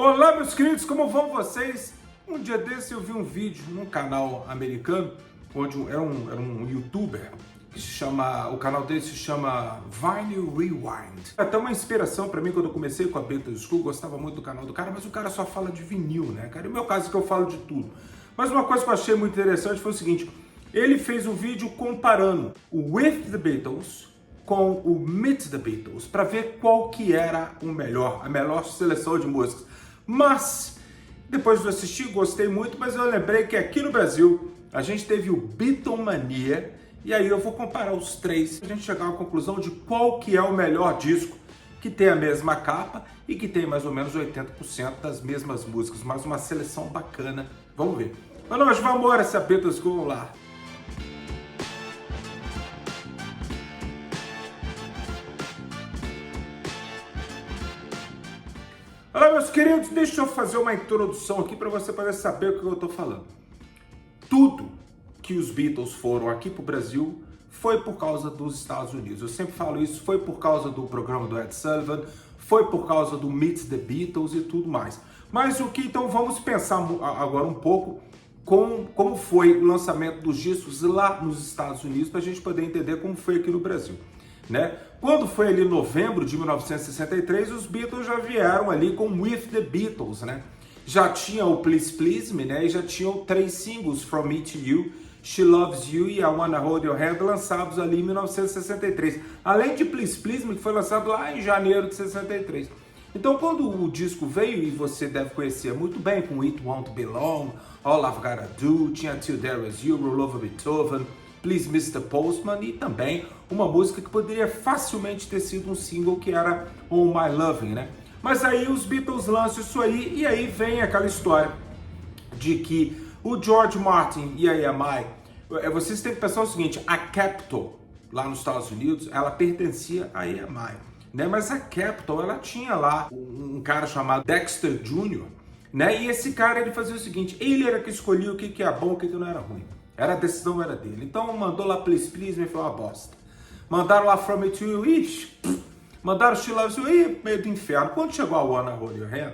Olá, meus queridos, como vão vocês? Um dia desse eu vi um vídeo num canal americano, onde era um youtuber, que se chama, o canal dele se chama Vinyl Rewind. Até uma inspiração para mim quando eu comecei com a Beta School, gostava muito do canal do cara, mas o cara só fala de vinil, né, cara? E o meu caso é que eu falo de tudo. Mas uma coisa que eu achei muito interessante foi o seguinte, ele fez um vídeo comparando o With the Beatles com o Meet the Beatles, para ver qual que era a melhor seleção de músicas. Mas, depois de assistir, gostei muito, mas eu lembrei que aqui no Brasil, a gente teve o Beatlemania, e aí eu vou comparar os três, pra gente chegar à conclusão de qual que é o melhor disco, que tem a mesma capa e que tem mais ou menos 80% das mesmas músicas, mas uma seleção bacana. Vamos ver. Mas nós vamos embora, essa Beta School lá. Olá, meus queridos, deixa eu fazer uma introdução aqui para você poder saber o que eu estou falando. Tudo que os Beatles foram aqui para o Brasil foi por causa dos Estados Unidos. Eu sempre falo isso, foi por causa do programa do Ed Sullivan, foi por causa do Meet the Beatles e tudo mais. Mas o que então vamos pensar agora um pouco como foi o lançamento dos discos lá nos Estados Unidos para a gente poder entender como foi aqui no Brasil. Né? Quando foi ali em novembro de 1963, os Beatles já vieram ali com With the Beatles, né? Já tinha o Please Please Me, né? E já tinham 3 singles, From Me to You, She Loves You e I Wanna Hold Your Hand, lançados ali em 1963. Além de Please Please Me, que foi lançado lá em janeiro de 63. Então, quando o disco veio, e você deve conhecer muito bem, com It Won't Be Long, All I've Gotta Do, tinha Till There Is You, Roll Over Beethoven, Please Mr. Postman e também uma música que poderia facilmente ter sido um single, que era Oh My Loving, né? Mas aí os Beatles lançam isso aí e aí vem aquela história de que o George Martin e a EMI, vocês têm que pensar o seguinte, a Capitol lá nos Estados Unidos, ela pertencia à EMI, né? Mas a Capitol, ela tinha lá um cara chamado Dexter Jr., né? E esse cara, ele fazia o seguinte, ele era que escolhia o que é bom e o que não era ruim. A decisão era dele. Então mandou lá Please Please Me, foi uma bosta. Mandaram lá From Me to You, ixi. Mandaram She Loves You, meio do inferno. Quando chegou a Wanna Hold Your Hand,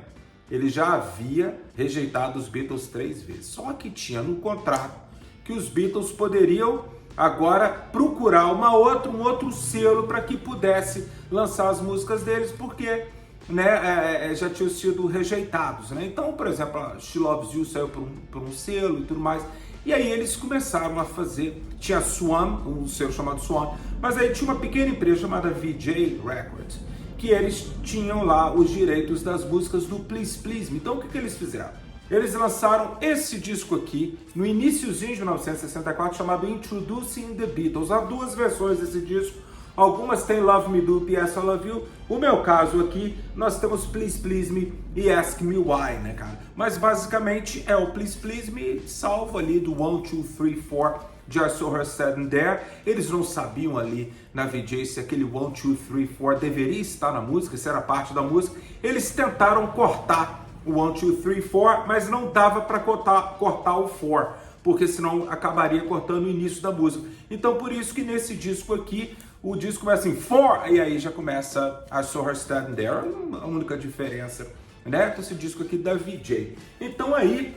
ele já havia rejeitado os Beatles 3 vezes. Só que tinha no contrato que os Beatles poderiam agora procurar um outro selo para que pudesse lançar as músicas deles, porque né, já tinham sido rejeitados. Né? Então, por exemplo, a She Loves You saiu por um selo e tudo mais. E aí eles começaram a fazer, tinha Swan, um selo chamado Swan, mas aí tinha uma pequena empresa chamada VJ Records, que eles tinham lá os direitos das músicas do Please Please Me. Então o que eles fizeram? Eles lançaram esse disco aqui, no iniciozinho de 1964, chamado Introducing the Beatles. Há 2 versões desse disco. Algumas tem Love Me Do, P.S. I Love You. O meu caso aqui, nós temos Please Please Me e Ask Me Why, né, cara? Mas basicamente é o Please Please Me, salvo ali do 1, 2, 3, 4, Just So Her Standing There. Eles não sabiam ali na VJ se aquele 1, 2, 3, 4 deveria estar na música, se era parte da música. Eles tentaram cortar o 1, 2, 3, 4, mas não dava para cortar o 4, porque senão acabaria cortando o início da música. Então por isso que nesse disco aqui, o disco começa assim, 4, e aí já começa a Saw Her Standing There, a única diferença, né? Esse disco aqui da VJ. Então aí,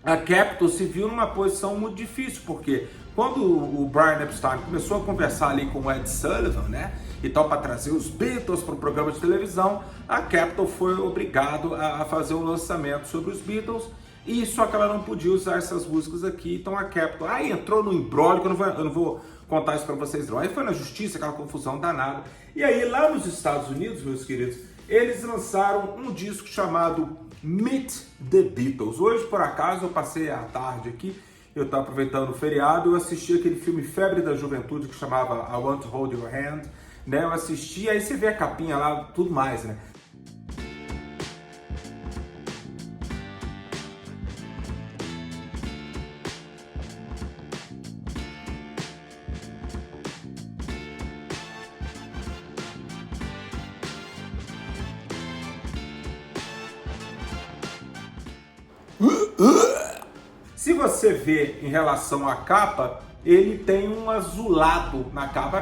a Capitol se viu numa posição muito difícil, porque quando o Brian Epstein começou a conversar ali com o Ed Sullivan, né? E tal, para trazer os Beatles para o programa de televisão, a Capitol foi obrigado a fazer um lançamento sobre os Beatles, e só que ela não podia usar essas músicas aqui. Então a Capitol entrou no imbróglio, que eu não vou contar isso para vocês não. Aí foi na justiça, aquela confusão danada. E aí lá nos Estados Unidos, meus queridos, eles lançaram um disco chamado Meet the Beatles. Hoje, por acaso, eu passei a tarde aqui, eu estava aproveitando o feriado, eu assisti aquele filme Febre da Juventude que chamava I Want to Hold Your Hand, né? Eu assisti, aí você vê a capinha lá, tudo mais, né? Se você vê em relação à capa, ele tem um azulado na capa.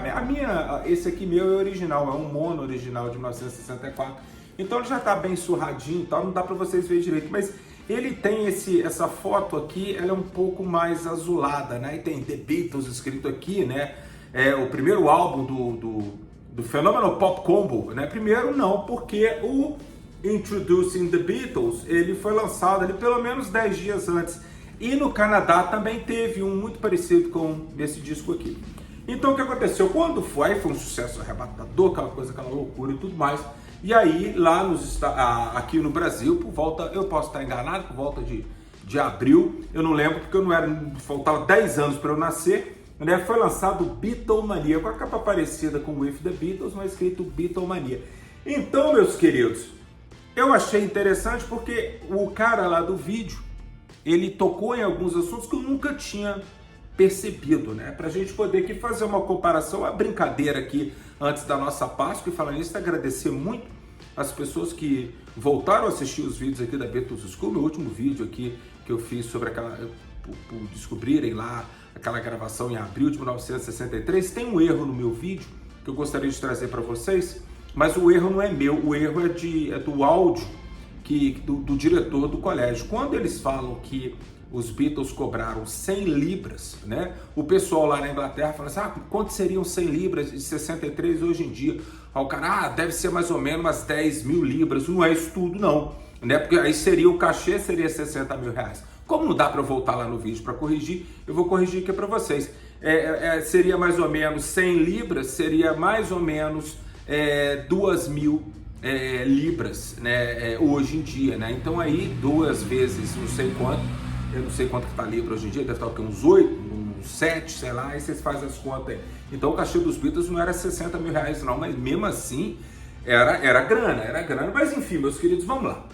Esse aqui meu é original, é um mono original de 1964. Então ele já tá bem surradinho e tal, não dá para vocês verem direito, mas ele tem essa foto aqui, ela é um pouco mais azulada, né? E tem The Beatles escrito aqui, né? É o primeiro álbum do Phenomenal Pop Combo, né? Primeiro não, porque o Introducing the Beatles, ele foi lançado ali pelo menos 10 dias antes. E no Canadá também teve um muito parecido com esse disco aqui. Então o que aconteceu? Quando foi um sucesso arrebatador, aquela coisa, aquela loucura e tudo mais. E aí, lá aqui no Brasil, por volta, eu posso estar enganado, por volta de abril, eu não lembro, porque eu não era, faltava 10 anos para eu nascer, né? Foi lançado Beatlemania, com a capa parecida com With the Beatles, mas escrito Beatlemania. Então, meus queridos, eu achei interessante porque o cara lá do vídeo, ele tocou em alguns assuntos que eu nunca tinha percebido, né? Pra gente poder aqui fazer uma comparação, a brincadeira aqui antes da nossa Páscoa, e falando nisso, agradecer muito as pessoas que voltaram a assistir os vídeos aqui da Beatles School, meu último vídeo aqui que eu fiz sobre aquela, por descobrirem lá aquela gravação em abril de 1963, tem um erro no meu vídeo que eu gostaria de trazer para vocês, mas o erro não é meu, o erro é do áudio do diretor do colégio. Quando eles falam que os Beatles cobraram 100 libras, né? O pessoal lá na Inglaterra fala assim, quanto seriam 100 libras de 63 hoje em dia? Aí o cara, deve ser mais ou menos umas 10 mil libras, não é isso tudo não, né? Porque aí seria o cachê, seria 60 mil reais. Como não dá para voltar lá no vídeo para corrigir, eu vou corrigir aqui para vocês. Seria mais ou menos 100 libras, seria mais ou menos 2 mil libras, né? Hoje em dia, né? Então aí 2 vezes não sei quanto, eu não sei quanto que tá libra hoje em dia, deve estar uns 8, uns 7, sei lá, aí vocês fazem as contas aí. Então o cachê dos Beatles não era 60 mil reais não, mas mesmo assim era grana, mas enfim, meus queridos, vamos lá.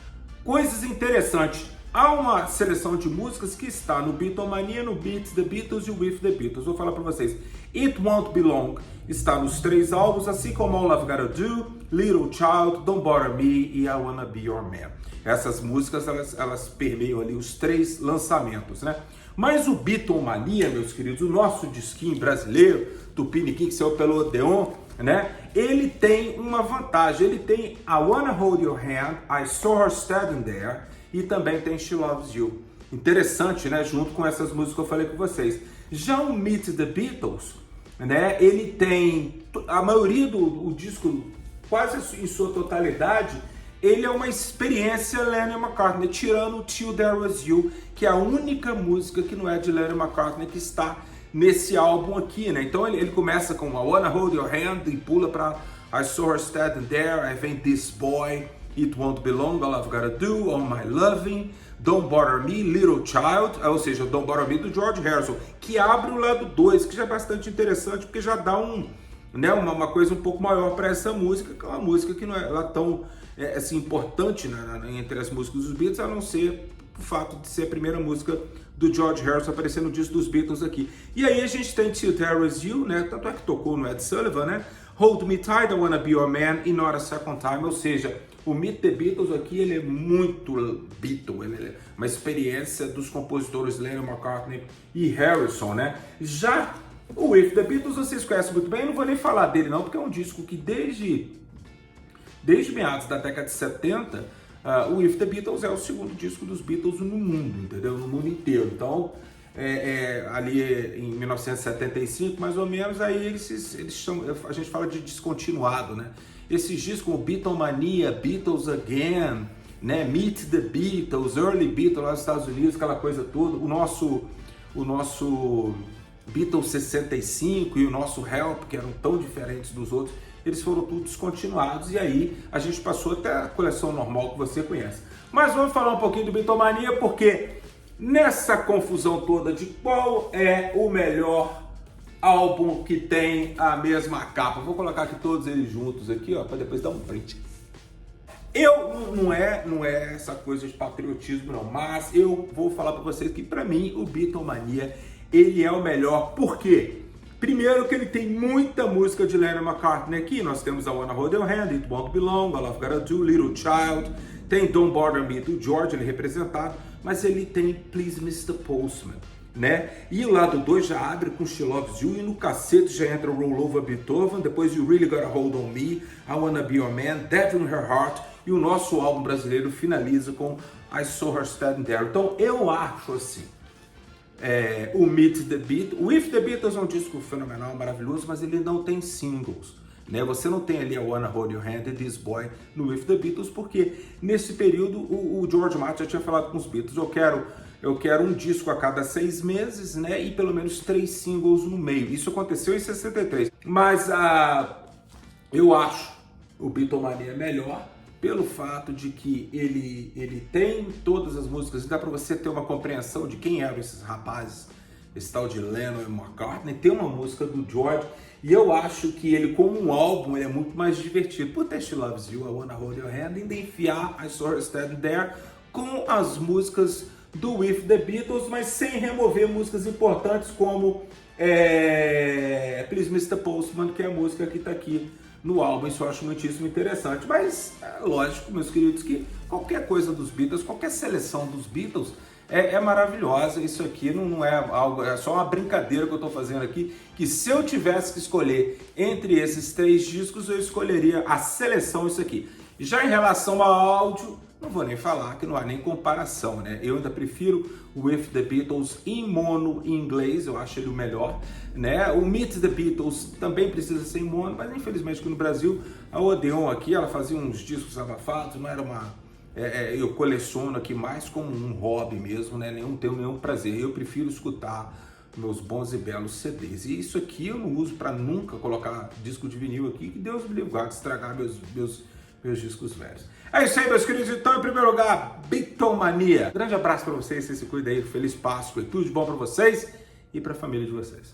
Coisas interessantes, há uma seleção de músicas que está no Beatlemania, no Beats the Beatles e With the Beatles. Vou falar para vocês, It Won't Be Long está nos 3 álbuns, assim como All I've Gotta Do, Little Child, Don't Bother Me e I Wanna Be Your Man. Essas músicas, elas permeiam ali os 3 lançamentos, né? Mas o Beatlemania, meus queridos, o nosso disquinho brasileiro, Tupiniquim, que saiu pelo Odeon, né? Ele tem uma vantagem, ele tem I Wanna Hold Your Hand, I Saw Her Standing There, e também tem She Loves You. Interessante, né? Junto com essas músicas que eu falei com vocês. Já o Meet the Beatles, né? Ele tem a maioria do disco, quase em sua totalidade, ele é uma experiência Lennon McCartney, tirando Till There Was You, que é a única música que não é de Lennon McCartney que está nesse álbum aqui, né? Então ele começa com I Wanna Hold Your Hand e pula para I Saw Her Standing There, aí vem This Boy, It Won't Be Long, All I've Gotta Do, All My Loving, Don't Bother Me, Little Child, ou seja, Don't Bother Me do George Harrison, que abre o lado 2, que já é bastante interessante, porque já dá uma coisa um pouco maior para essa música, que é uma música que não é lá tão assim, importante entre as músicas dos Beatles, a não ser o fato de ser a primeira música do George Harrison aparecer no disco dos Beatles aqui. E aí a gente tem Till There Was You, né? Tanto é que tocou no Ed Sullivan, né? Hold Me Tight, I Wanna Be Your Man e Not a Second Time, ou seja, o Meet the Beatles aqui, ele é muito Beatle, ele é uma experiência dos compositores Lennon, McCartney e Harrison, né? Já o With the Beatles vocês conhecem muito bem, eu não vou nem falar dele não, porque é um disco que desde meados da década de 70, o With the Beatles é o segundo disco dos Beatles no mundo, entendeu? No mundo inteiro. Então, ali em 1975, mais ou menos, aí eles são, a gente fala de descontinuado, né? Esses discos como Beatlemania, Beatles Again, né? Meet the Beatles, Early Beatles lá nos Estados Unidos, aquela coisa toda, o nosso Beatles 65 e o nosso Help, que eram tão diferentes dos outros, eles foram tudo descontinuados e aí a gente passou até a coleção normal que você conhece. Mas vamos falar um pouquinho do Beatlemania, porque nessa confusão toda de qual é o melhor álbum que tem a mesma capa, vou colocar aqui todos eles juntos aqui, ó, para depois dar um print. Não é essa coisa de patriotismo não, mas eu vou falar para vocês que para mim o Beatlemania ele é o melhor. Por quê? Primeiro que ele tem muita música de Lennon McCartney aqui. Nós temos I Wanna Hold Your Hand, It Won't Be Long, All I've Gotta Do, Little Child. Tem Don't Bother Me do George, ele é representado. Mas ele tem Please Mr. Postman, né? E o lado 2 já abre com She Loves You. E no cacete já entra Roll Over Beethoven. Depois You Really Gotta Hold On Me, I Wanna Be Your Man, Devil in Her Heart, e o nosso álbum brasileiro finaliza com I Saw Her Standing There. Então eu acho assim, o Meet the Beatles, o With the Beatles é um disco fenomenal, maravilhoso, mas ele não tem singles, né? Você não tem ali a Wanna Hold Your Hand e This Boy no With the Beatles, porque nesse período o George Martin já tinha falado com os Beatles, eu quero um disco a cada 6 meses, né? E pelo menos 3 singles no meio. Isso aconteceu em 63. Mas eu acho o Beatlemania melhor pelo fato de que ele tem todas as músicas e dá para você ter uma compreensão de quem eram esses rapazes, esse tal de Lennon e McCartney. Tem uma música do George e eu acho que ele, como um álbum, ele é muito mais divertido. Por She Loves You, I Wanna Hold Your Hand, ainda enfiar I Saw Her Standing There com as músicas do With the Beatles, mas sem remover músicas importantes como Please Mr. Postman, que é a música que está aqui no álbum. Isso eu acho muitíssimo interessante. Mas lógico, meus queridos, que qualquer coisa dos Beatles, qualquer seleção dos Beatles é maravilhosa. Isso aqui não é algo, é só uma brincadeira que eu estou fazendo aqui, que se eu tivesse que escolher entre esses 3 discos, eu escolheria a seleção, isso aqui. Já em relação ao áudio, não vou nem falar, que não há nem comparação, né? Eu ainda prefiro o With the Beatles em mono em inglês, eu acho ele o melhor, né? O Meet the Beatles também precisa ser em mono, mas infelizmente aqui no Brasil, a Odeon aqui, ela fazia uns discos abafados, não era uma... eu coleciono aqui mais como um hobby mesmo, né? Tenho nenhum prazer, eu prefiro escutar meus bons e belos CDs. E isso aqui eu não uso para nunca colocar disco de vinil aqui, que Deus me livre, guarde, estragar meus discos velhos. É isso aí, meus queridos. Então, em primeiro lugar, Beatlemania. Grande abraço para vocês, vocês se cuidem aí, feliz Páscoa e tudo de bom para vocês e para a família de vocês.